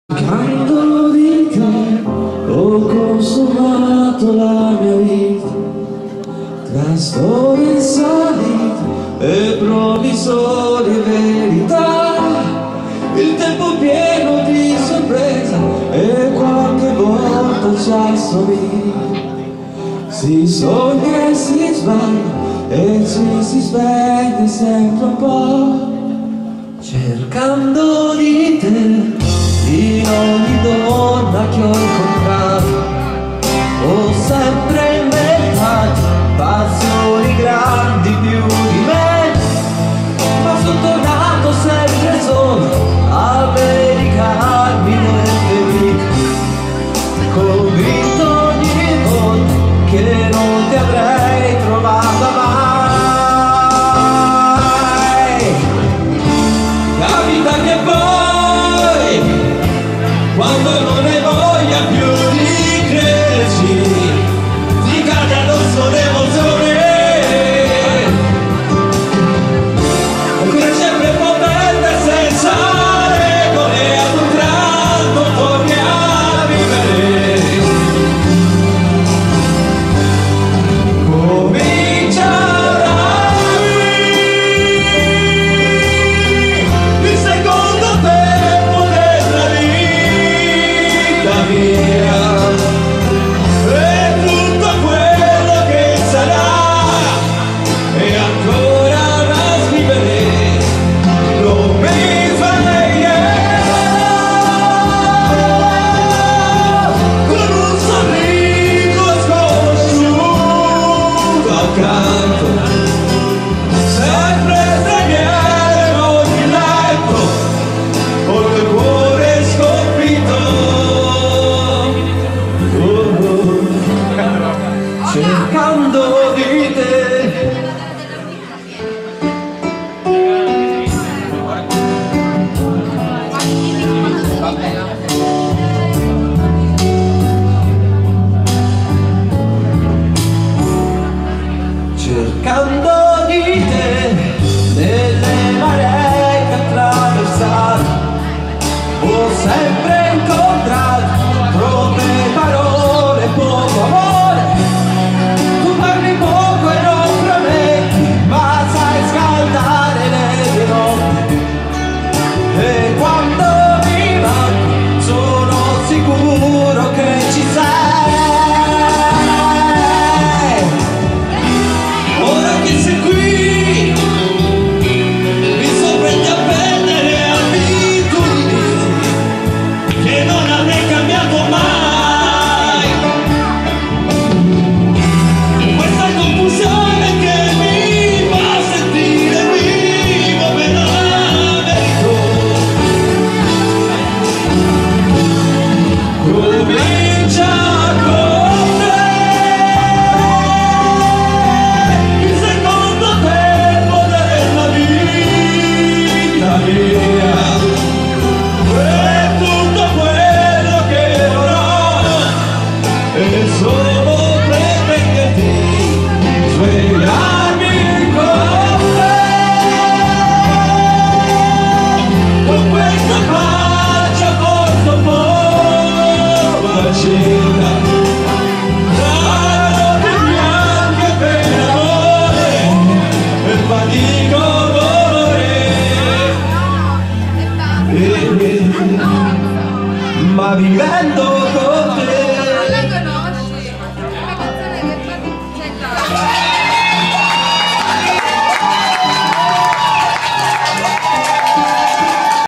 Cercando di te ho consumato la mia vita tra storie insolite e provvisorie verità, il tempo pieno di sorpresa e qualche volta ci assomiglia, si sogna e si sbaglia e ci si spegne sempre un po', cercando di te in ogni donna che ho incontrato. Ho sempre inventato passioni grandi più di me, ma sono tornato sempre solo a verificarmi nel ferito, convinto ogni volta che non ti avrei trovata mai. Capita che poi, quando non hai voglia più di crederci, ti cade addosso l'emozione e cresce prepotente senza regole, ad un tratto torni a vivere. Comincia da il secondo tempo della vita mia, e tutto quello che sarà è ancora da scrivere. Non mi sveglierò con un sorriso sconosciuto accanto, sempre straniero in ogni letto, col cuore scolpito. Cercando di te. Cercando di te nelle maree che attraversate, ho sempre incontrato troppe parole, poco amore. Tu parli poco e non prometti, ma sai scaldare le mie notti, e quando mi manchi sono sicuro che ci sei. Ora che sei qui mi sorprendi a prendere abitudini che non avrei cambiato mai. Questa confusione che mi fa sentire vivo me la merito. Comincia con te il secondo tempo della vita mia, e tutto quello che avrò è solo pretenderti, svegliarmi con te, con questa faccia forse un po' accesa, tra notti bianche per amore e fatico dolore, ma vivendo con te. La conosci? È una canzone che fa